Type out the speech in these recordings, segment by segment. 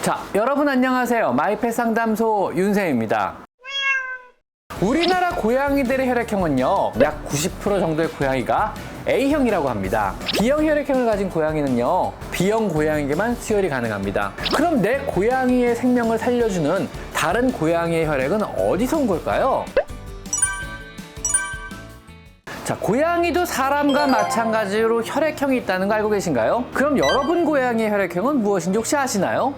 자, 여러분 안녕하세요. 마이펫 상담소 윤쌤입니다. 우리나라 고양이들의 혈액형은요, 약 90% 정도의 고양이가 A형이라고 합니다. B형 혈액형을 가진 고양이는요, B형 고양이에게만 수혈이 가능합니다. 그럼 내 고양이의 생명을 살려주는 다른 고양이의 혈액은 어디서 온 걸까요? 자, 고양이도 사람과 마찬가지로 혈액형이 있다는 거 알고 계신가요? 그럼 여러분 고양이의 혈액형은 무엇인지 혹시 아시나요?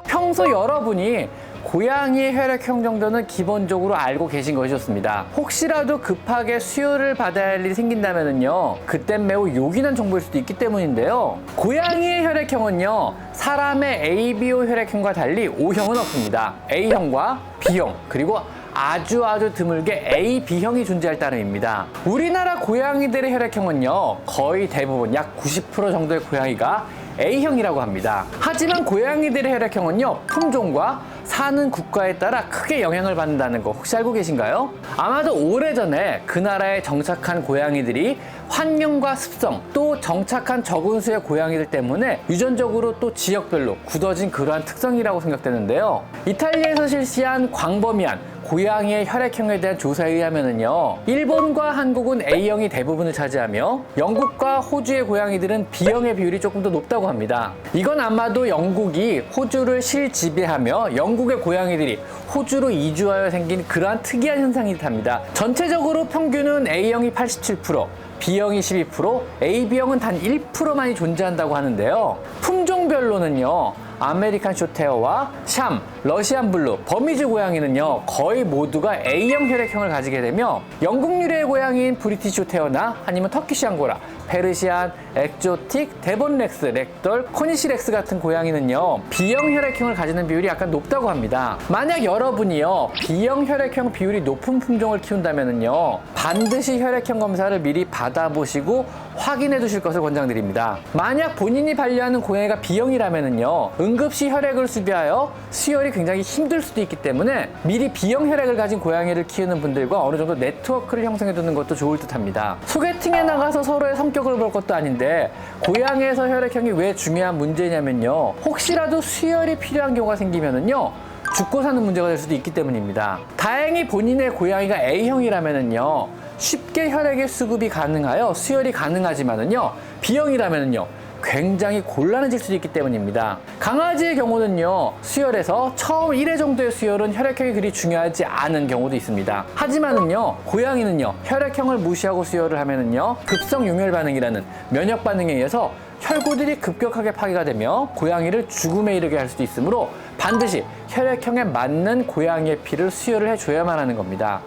평소 여러분이 고양이의 혈액형 정도는 기본적으로 알고 계신 것이 좋습니다. 혹시라도 급하게 수혈을 받아야 할 일이 생긴다면요, 그땐 매우 요긴한 정보일 수도 있기 때문인데요. 고양이의 혈액형은요, 사람의 ABO 혈액형과 달리 O형은 없습니다. A형과 B형, 그리고 아주 드물게 AB형이 존재할 따름입니다. 우리나라 고양이들의 혈액형은요, 거의 대부분 약 90% 정도의 고양이가 A형이라고 합니다. 하지만 고양이들의 혈액형은요, 품종과 사는 국가에 따라 크게 영향을 받는다는 거 혹시 알고 계신가요? 아마도 오래전에 그 나라에 정착한 고양이들이 환경과 습성, 또 정착한 적은 수의 고양이들 때문에 유전적으로 또 지역별로 굳어진 그러한 특성이라고 생각되는데요. 이탈리아에서 실시한 광범위한 고양이의 혈액형에 대한 조사에 의하면요, 일본과 한국은 A형이 대부분을 차지하며 영국과 호주의 고양이들은 B형의 비율이 조금 더 높다고 합니다. 이건 아마도 영국이 호주를 실지배하며 영국의 고양이들이 호주로 이주하여 생긴 그러한 특이한 현상이 듯합니다. 전체적으로 평균은 A형이 87%, B형이 12%, AB형은 단 1%만이 존재한다고 하는데요. 품종별로는요, 아메리칸 숏헤어와 샴, 러시안 블루, 버미즈 고양이는요, 거의 모두가 A형 혈액형을 가지게 되며 영국 유래의 고양이인 브리티시 숏헤어나 아니면 터키시 앙고라, 페르시안, 엑조틱, 데본 렉스, 렉돌, 코니시 렉스 같은 고양이는요, B형 혈액형을 가지는 비율이 약간 높다고 합니다. 만약 여러분이요, B형 혈액형 비율이 높은 품종을 키운다면요, 반드시 혈액형 검사를 미리 받아보시고 확인해 두실 것을 권장드립니다. 만약 본인이 반려하는 고양이가 B형이라면요, 응급시 혈액을 수비하여 수혈이 굉장히 힘들 수도 있기 때문에 미리 B형 혈액을 가진 고양이를 키우는 분들과 어느 정도 네트워크를 형성해 두는 것도 좋을 듯 합니다. 소개팅에 나가서 서로의 성격을 볼 것도 아닌데 고양이에서 혈액형이 왜 중요한 문제냐면요, 혹시라도 수혈이 필요한 경우가 생기면은요, 죽고 사는 문제가 될 수도 있기 때문입니다. 다행히 본인의 고양이가 A형이라면은요, 쉽게 혈액의 수급이 가능하여 수혈이 가능하지만은요, B형이라면은요, 굉장히 곤란해질 수도 있기 때문입니다. 강아지의 경우는요, 수혈에서 처음 1회 정도의 수혈은 혈액형이 그리 중요하지 않은 경우도 있습니다. 하지만은요, 고양이는요, 혈액형을 무시하고 수혈을 하면은요, 급성 용혈 반응이라는 면역 반응에 의해서 혈구들이 급격하게 파괴가 되며 고양이를 죽음에 이르게 할 수도 있으므로 반드시 혈액형에 맞는 고양이의 피를 수혈을 해줘야만 하는 겁니다.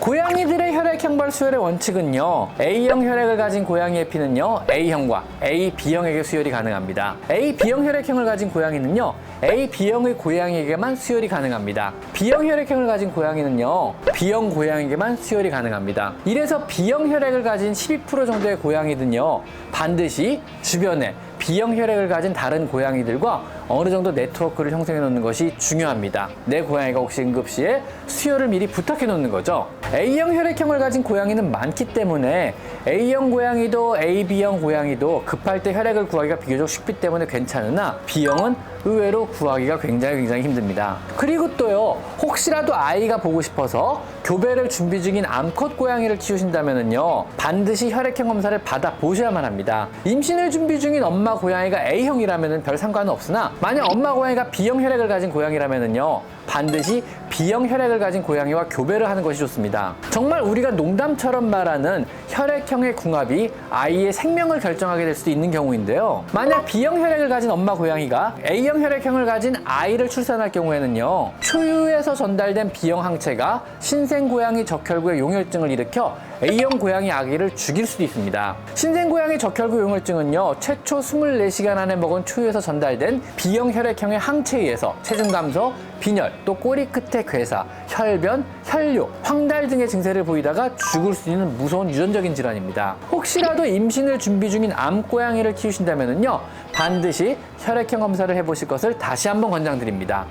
고양이들의 혈액형별 수혈의 원칙은요, A형 혈액을 가진 고양이의 피는요, A형과 AB형에게 수혈이 가능합니다. AB형 혈액형을 가진 고양이는요, AB형의 고양이에게만 수혈이 가능합니다. B형 혈액형을 가진 고양이는요, B형 고양이에게만 수혈이 가능합니다. 이래서 B형 혈액을 가진 12% 정도의 고양이들은요, 반드시 주변에 B형 혈액을 가진 다른 고양이들과 어느 정도 네트워크를 형성해 놓는 것이 중요합니다. 내 고양이가 혹시 응급시에 수혈을 미리 부탁해 놓는 거죠. A형 혈액형을 가진 고양이는 많기 때문에 A형 고양이도 AB형 고양이도 급할 때 혈액을 구하기가 비교적 쉽기 때문에 괜찮으나 B형은 의외로 구하기가 굉장히 힘듭니다. 그리고 또요, 혹시라도 아이가 보고 싶어서 교배를 준비 중인 암컷 고양이를 키우신다면요, 반드시 혈액형 검사를 받아 보셔야만 합니다. 임신을 준비 중인 엄마 고양이가 A형이라면 별 상관은 없으나 만약 엄마 고양이가 B형 혈액을 가진 고양이라면요, 반드시 B형 혈액을 가진 고양이와 교배를 하는 것이 좋습니다. 정말 우리가 농담처럼 말하는 혈액형의 궁합이 아이의 생명을 결정하게 될 수도 있는 경우인데요. 만약 B형 혈액을 가진 엄마 고양이가 A형 혈액형을 가진 아이를 출산할 경우에는요, 초유에서 전달된 B형 항체가 신생 고양이 적혈구의 용혈증을 일으켜 A형 고양이 아기를 죽일 수도 있습니다. 신생 고양이 적혈구 용혈증은요, 최초 24시간 안에 먹은 초유에서 전달된 B형 혈액형의 항체에 의해서 체중 감소, 빈혈, 또 꼬리 끝의 괴사, 혈변, 혈뇨, 황달 등의 증세를 보이다가 죽을 수 있는 무서운 유전적인 질환입니다. 혹시라도 임신을 준비 중인 암고양이를 키우신다면요, 반드시 혈액형 검사를 해보실 것을 다시 한번 권장드립니다.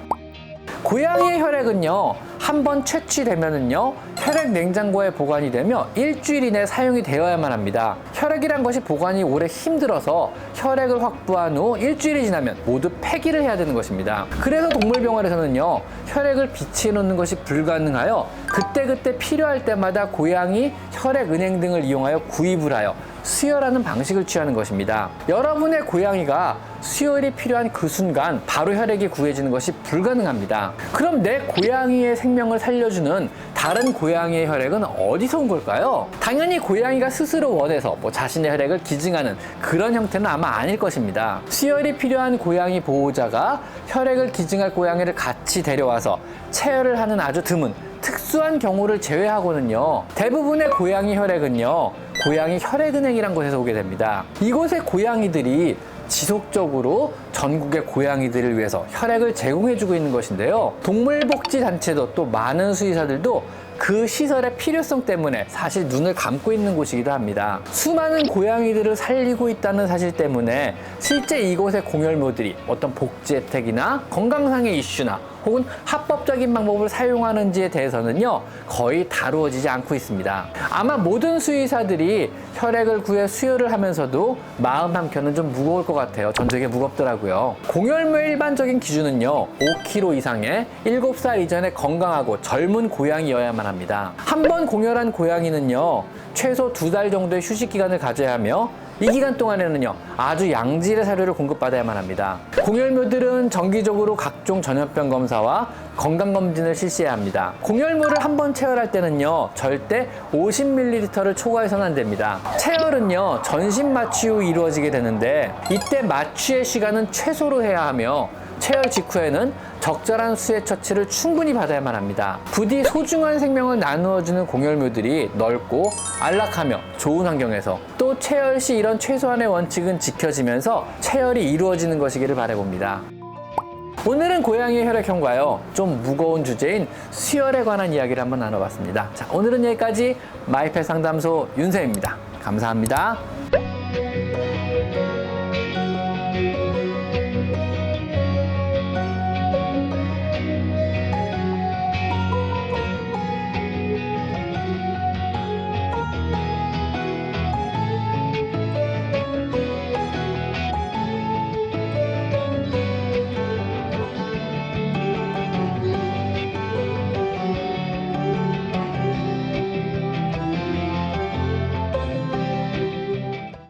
고양이의 혈액은요, 한 번 채취되면은요, 혈액 냉장고에 보관이 되며 일주일 이내 사용이 되어야만 합니다. 혈액이란 것이 보관이 오래 힘들어서 혈액을 확보한 후 일주일이 지나면 모두 폐기를 해야 되는 것입니다. 그래서 동물병원에서는요, 혈액을 비치해 놓는 것이 불가능하여 그때그때 필요할 때마다 고양이 혈액 은행 등을 이용하여 구입을 하여 수혈하는 방식을 취하는 것입니다. 여러분의 고양이가 수혈이 필요한 그 순간 바로 혈액이 구해지는 것이 불가능합니다. 그럼 내 고양이의 생명을 살려주는 다른 고양이의 혈액은 어디서 온 걸까요? 당연히 고양이가 스스로 원해서 자신의 혈액을 기증하는 그런 형태는 아마 아닐 것입니다. 수혈이 필요한 고양이 보호자가 혈액을 기증할 고양이를 같이 데려와서 체혈을 하는 아주 드문 특수한 경우를 제외하고는요, 대부분의 고양이 혈액은요, 고양이 혈액은행이란 곳에서 오게 됩니다. 이곳의 고양이들이 지속적으로 전국의 고양이들을 위해서 혈액을 제공해주고 있는 것인데요. 동물복지단체도 또 많은 수의사들도 그 시설의 필요성 때문에 사실 눈을 감고 있는 곳이기도 합니다. 수많은 고양이들을 살리고 있다는 사실 때문에 실제 이곳의 공혈묘들이 어떤 복지 혜택이나 건강상의 이슈나 혹은 합법적인 방법을 사용하는지에 대해서는요, 거의 다루어지지 않고 있습니다. 아마 모든 수의사들이 혈액을 구해 수혈을 하면서도 마음 한켠은 좀 무거울 것 같아요. 전 되게 무겁더라고요. 공혈묘의 일반적인 기준은요, 5kg 이상의 7살 이전에 건강하고 젊은 고양이여야만 합니다. 한 번 공혈한 고양이는요, 최소 2달 정도의 휴식 기간을 가져야 하며 이 기간 동안에는요, 아주 양질의 사료를 공급받아야만 합니다. 공혈묘들은 정기적으로 각종 전염병 검사와 건강검진을 실시해야 합니다. 공혈묘를 한 번 체혈할 때는요, 절대 50ml를 초과해서는 안 됩니다. 체혈은요, 전신 마취 후 이루어지게 되는데 이때 마취의 시간은 최소로 해야 하며 체혈 직후에는 적절한 수액 처치를 충분히 받아야만 합니다. 부디 소중한 생명을 나누어주는 공혈묘들이 넓고 안락하며 좋은 환경에서 또 체혈 시 이런 최소한의 원칙은 지켜지면서 체혈이 이루어지는 것이기를 바라봅니다. 오늘은 고양이의 혈액형과요, 좀 무거운 주제인 수혈에 관한 이야기를 한번 나눠봤습니다. 자, 오늘은 여기까지 마이펫 상담소 윤쌤입니다. 감사합니다.